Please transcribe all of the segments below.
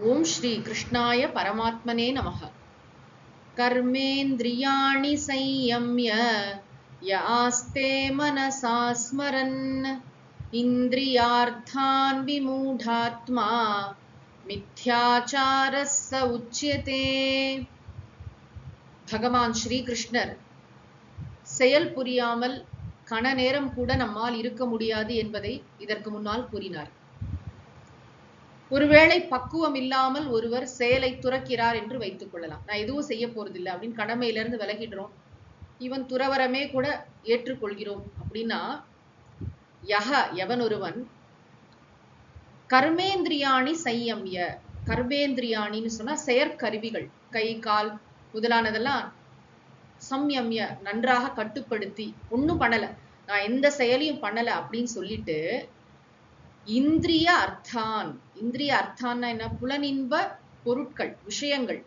ஓம் ஸ்ரீ கிருஷ்ணாய பரமாத்மனே நமः. கர்மேந்திரியாணி சம்யம்ய யாஸ்தே மனசா ஸ்மரன் இந்திரியார்த்தான் விமூடாத்மா மித்யாச்சாரஸ் ஸ உச்யதே. பகவான் ஸ்ரீ கிருஷ்ணர் செயல் புரியாமல் கண நேரம் கூட நம்மால் இருக்க முடியாது என்பதை இதற்கு முன்னால் கூறினார். ஒருவேளை பக்குவம் இல்லாமல் ஒருவர் செயலை துறக்கிறார் என்று வைத்துக் கொள்ளலாம். நான் எதுவும் செய்ய போறதில்லை அப்படின்னு கடமையிலிருந்து விலகிடுறோம், இவன் துறவரமே கூட ஏற்றுக்கொள்கிறோம் அப்படின்னா, எவன் ஒருவன் கர்மேந்திரியாணி சம்யம்ய, கர்மேந்திரியாணின்னு சொன்னா செயற்கருவிகள், கை கால் முதலானதெல்லாம் சம்யம்ய நன்றாக கட்டுப்படுத்தி, ஒன்னும் பண்ணல, நான் எந்த செயலையும் பண்ணல அப்படின்னு சொல்லிட்டு, இந்திரிய அர்த்தான், இந்திரிய அர்த்தான்னா என்ன, புலனின்ப பொருட்கள், விஷயங்கள்,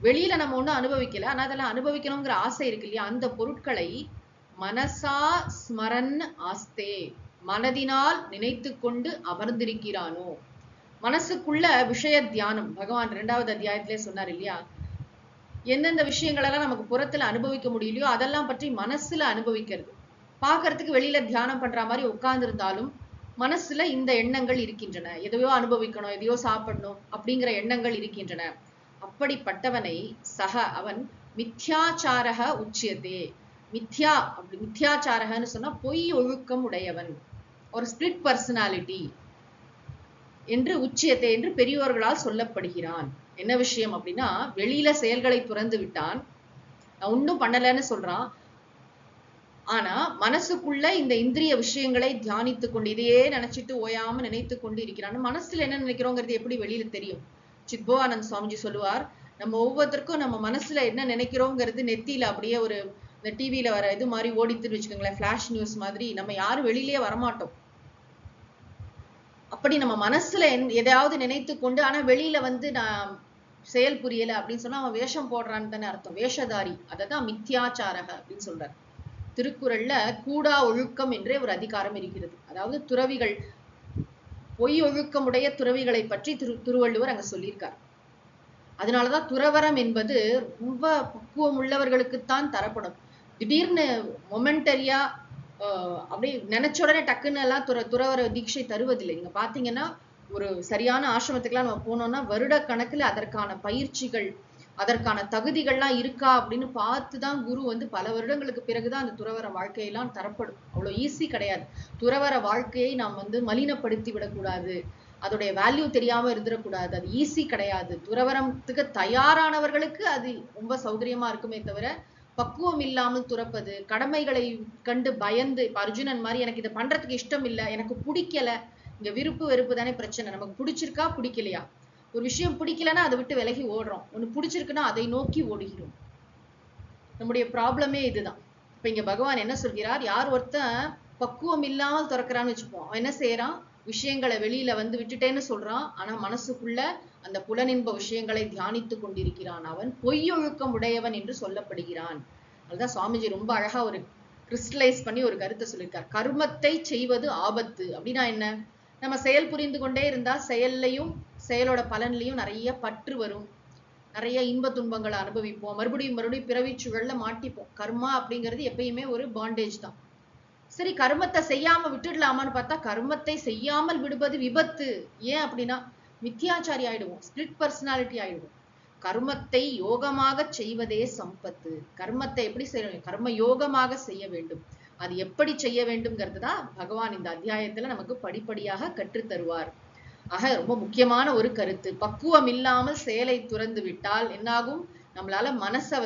வெளியில நம்ம ஒண்ணும் அனுபவிக்கல, ஆனா அதெல்லாம் அனுபவிக்கணுங்கிற ஆசை இருக்கு இல்லையா, அந்த பொருட்களை மனசா ஸ்மரன் ஆஸ்தே, மனதினால் நினைத்து கொண்டு அமர்ந்திருக்கிறானோ. மனசுக்குள்ள விஷய தியானம், பகவான் 2வது அத்தியாயத்திலே சொன்னார் இல்லையா, எந்தெந்த விஷயங்கள் எல்லாம் நமக்கு புறத்துல அனுபவிக்க முடியலையோ அதெல்லாம் பற்றி மனசுல அனுபவிக்கிறது. பாக்குறதுக்கு வெளியில தியானம் பண்ற மாதிரி உட்கார்ந்து இருந்தாலும் மனசுல இந்த எண்ணங்கள் இருக்கின்றன, எதையோ அனுபவிக்கணும், எதையோ சாப்பிடணும் அப்படிங்கிற எண்ணங்கள் இருக்கின்றன. அப்படிப்பட்டவனை அவன் மித்யாச்சாரக உச்சியதே. மித்யாச்சாரகன்னு சொன்னா பொய் ஒழுக்கம் உடையவன், ஒரு ஸ்பிரிட் பர்சனாலிட்டி என்று உச்சியத்தை என்று பெரியோர்களால் சொல்லப்படுகிறான். என்ன விஷயம் அப்படின்னா, வெளியில செயல்களை துறந்து விட்டான், நான் ஒன்னும் பண்ணலன்னு சொல்றான், ஆனா மனசுக்குள்ள இந்த இந்திரிய விஷயங்களை தியானித்து கொண்டு இதையே நினைச்சிட்டு ஓயாம நினைத்து கொண்டு இருக்கிறான். மனசுல என்ன நினைக்கிறோங்கிறது எப்படி வெளியில தெரியும்? சித்பவானந்த் சுவாமிஜி சொல்லுவார், நம்ம ஒவ்வொருத்தருக்கும் நம்ம மனசுல என்ன நினைக்கிறோங்கிறது நெத்தியில அப்படியே ஒரு இந்த டிவியில வர இது மாதிரி ஓடித்துன்னு வச்சுக்கோங்களேன், பிளாஷ் நியூஸ் மாதிரி, நம்ம யாரும் வெளியிலேயே வரமாட்டோம். அப்படி நம்ம மனசுல எதையாவது நினைத்து கொண்டு ஆனா வெளியில நான் செயல் புரியல அப்படின்னு சொன்னா அவன் வேஷம் போடுறான்னு தானே அர்த்தம், வேஷதாரி. அததான் மித்யாச்சாரக அப்படின்னு சொல்றார். திருக்குறள்ல கூடா ஒழுக்கம் என்றே ஒரு அதிகாரம் இருக்கிறது. அதாவது துறவிகள், பொய் ஒழுக்கமுடைய துறவிகளை பற்றி திருவள்ளுவர் அங்க சொல்லியிருக்கார். அதனாலதான் துறவரம் என்பது ரொம்ப பக்குவம் உள்ளவர்களுக்குத்தான் தரப்படும். திடீர்னு மொமெண்டரியா அப்படியே நினைச்ச உடனே டக்குன்னு எல்லாம் துறவர தீட்சை தருவதில்லை. நீங்க பாத்தீங்கன்னா ஒரு சரியான ஆசிரமத்துக்குலாம் நம்ம போனோம்னா வருட கணக்குல அதற்கான பயிற்சிகள், அதற்கான தகுதிகள்லாம் இருக்கா அப்படின்னு பார்த்துதான் குரு பல வருடங்களுக்கு பிறகுதான் அந்த துறவர வாழ்க்கையெல்லாம் தரப்படும். அவ்வளவு ஈஸி கிடையாது. துறவர வாழ்க்கையை நாம் மலினப்படுத்தி விடக்கூடாது, அதோடைய வேல்யூ தெரியாம இருந்துடக்கூடாது. அது ஈஸி கிடையாது. துறவரத்துக்கு தயாரானவர்களுக்கு அது ரொம்ப சௌகரியமா இருக்குமே தவிர, பக்குவம் இல்லாமல் துறப்பது, கடமைகளை கண்டு பயந்து, இப்ப அர்ஜுனன் மாதிரி எனக்கு இதை பண்றதுக்கு இஷ்டம் இல்லை, எனக்கு பிடிக்கல, இங்க விருப்பு வெறுப்பு தானே பிரச்சனை. நமக்கு பிடிச்சிருக்கா பிடிக்கலையா, ஒரு விஷயம் பிடிக்கலன்னா அதை விட்டு விலகி ஓடுறோம், ஒண்ணு பிடிச்சிருக்குன்னா அதை நோக்கி ஓடுகிறோம். நம்முடைய ப்ராப்ளமே இதுதான். இப்ப இங்க பகவான் என்ன சொல்கிறார், யார் ஒருத்தன் பக்குவம் இல்லாமல் துறக்கிறான்னு வச்சுப்போம், அவன் என்ன செய்யறான், விஷயங்களை வெளியில விட்டுட்டேன்னு சொல்றான், ஆனா மனசுக்குள்ள அந்த புலனின்ப விஷயங்களை தியானித்து கொண்டிருக்கிறான், அவன் பொய்யொழுக்கம் உடையவன் என்று சொல்லப்படுகிறான். அதுதான் சுவாமிஜி ரொம்ப அழகா ஒரு கிறிஸ்டலைஸ் பண்ணி ஒரு கருத்தை சொல்லியிருக்கார். கர்மத்தை செய்வது ஆபத்து அப்படின்னா என்ன, நம்ம செயல் புரிந்து கொண்டே இருந்தா செயல்லையும் செயலோட பலன்லையும் நிறைய பற்று வரும், நிறைய இன்ப துன்பங்களை அனுபவிப்போம், மறுபடியும் பிறவி சூழல்ல மாட்டிப்போம். கர்மா அப்படிங்கிறது எப்பயுமே ஒரு பாண்டேஜ் தான். சரி, கர்மத்தை செய்யாம விட்டுடலாமான்னு பார்த்தா, கர்மத்தை செய்யாமல் விடுவது விபத்து. ஏன் அப்படின்னா மித்யாச்சாரி ஆயிடுவோம், ஸ்பிரிட் பர்சனாலிட்டி ஆயிடுவோம். கர்மத்தை யோகமாக செய்வதே சம்பத்து. கர்மத்தை எப்படி செய்யணும், கர்ம யோகமாக செய்ய வேண்டும். அது எப்படி செய்ய வேண்டும்ங்கிறது தான் பகவான் இந்த அத்தியாயத்துல நமக்கு படிப்படியாக கற்றுத் தருவார். ஆக ரொம்ப முக்கியமான ஒரு கருத்து, பக்குவம் இல்லாமல் செயலை துறந்து விட்டால் என்னாகும், நம்மளால மனசை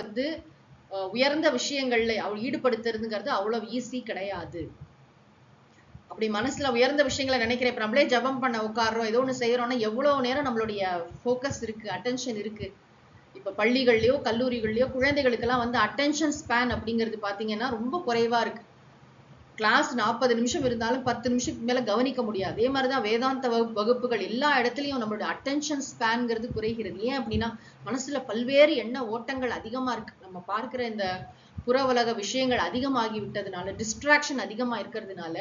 உயர்ந்த விஷயங்கள்ல ஈடுபடுத்துறதுங்கிறது அவ்வளவு ஈஸி கிடையாது. அப்படி மனசுல உயர்ந்த விஷயங்களை நினைக்கிறேன், இப்ப நம்மளே ஜபம் பண்ண உட்காடுறோம், ஏதோ ஒண்ணு செய்யறோம்னா எவ்வளவு நேரம் நம்மளுடைய ஃபோக்கஸ் இருக்கு, அட்டென்ஷன் இருக்கு. இப்ப பள்ளிகள்லயோ கல்லூரிகள்லயோ குழந்தைகளுக்கெல்லாம் அட்டென்ஷன் ஸ்பேன் அப்படிங்கிறது பாத்தீங்கன்னா ரொம்ப குறைவா இருக்கு. கிளாஸ் 40 நிமிஷம் இருந்தாலும் 10 நிமிஷத்துக்கு மேல கவனிக்க முடியாது. அதே மாதிரிதான் வேதாந்த வகுப்புகள், எல்லா இடத்துலயும் நம்மளோட அட்டென்ஷன் ஸ்பேன்ங்கிறது குறைகிறது. ஏன் அப்படின்னா மனசுல பல்வேறு எண்ண ஓட்டங்கள் அதிகமா இருக்கு. நம்ம பார்க்கிற இந்த புற உலக விஷயங்கள் அதிகமாகி விட்டதுனால, டிஸ்ட்ராக்ஷன் அதிகமா இருக்கிறதுனால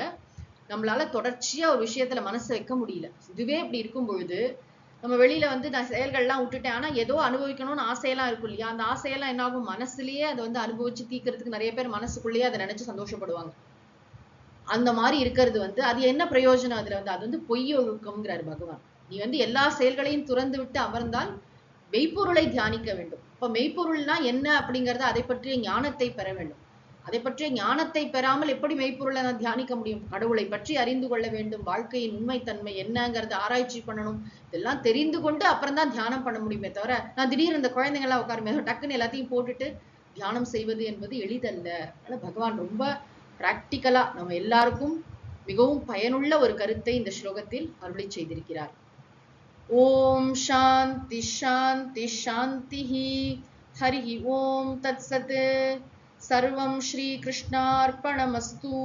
நம்மளால தொடர்ச்சியா ஒரு விஷயத்துல மனசை வைக்க முடியல. இதுவே இப்படி இருக்கும் பொழுது நம்ம வெளியில வந்து நான் செயல்கள்லாம் விட்டுட்டேன், ஆனா ஏதோ அனுபவிக்கணும்னு ஆசையெல்லாம் இருக்கும் இல்லையா? அந்த ஆசையெல்லாம் என்ன ஆகும், மனசுலயே அதை வந்து அனுபவிச்சு தீர்க்கறதுக்கு நிறைய பேர் மனசுக்குள்ளேயே அதை நினைச்சு சந்தோஷப்படுவாங்க. அந்த மாதிரி இருக்கிறது வந்து அது என்ன பிரயோஜனம் அதுல வந்து? அது வந்து பொய் ஒழுக்கம்ங்கிறார் பகவான். நீ வந்து எல்லா செயல்களையும் துறந்து விட்டு அமர்ந்தால் மெய்ப்பொருளை தியானிக்க வேண்டும். இப்ப மெய்ப்பொருள்னா என்ன அப்படிங்கறத அதை பற்றிய ஞானத்தை பெற வேண்டும். அதை பற்றிய ஞானத்தை பெறாமல் எப்படி மெய்ப்பொருளை நான் தியானிக்க முடியும்? கடவுளை பற்றி அறிந்து கொள்ள வேண்டும், வாழ்க்கையின் உண்மைத்தன்மை என்னங்கிறத ஆராய்ச்சி பண்ணணும். இதெல்லாம் தெரிந்து கொண்டு அப்புறம் தான் தியானம் பண்ண முடியுமே தவிர, நான் திடீர்னு இந்த குழந்தைங்க எல்லாம் உட்காருமே டக்குன்னு எல்லாத்தையும் போட்டுட்டு தியானம் செய்வது என்பது எளிதல்ல. அதனால பகவான் ரொம்ப பிராக்டிக்கலா நம்ம எல்லாருக்கும் மிகவும் பயனுள்ள ஒரு கருத்தை இந்த ஸ்லோகத்தில் அருளி செய்திருக்கிறார். ஓம் சாந்தி சாந்தி சாந்திஹி. ஹரி ஓம் தத்சத். சர்வம் ஸ்ரீ கிருஷ்ணார்ப்பணமஸ்து.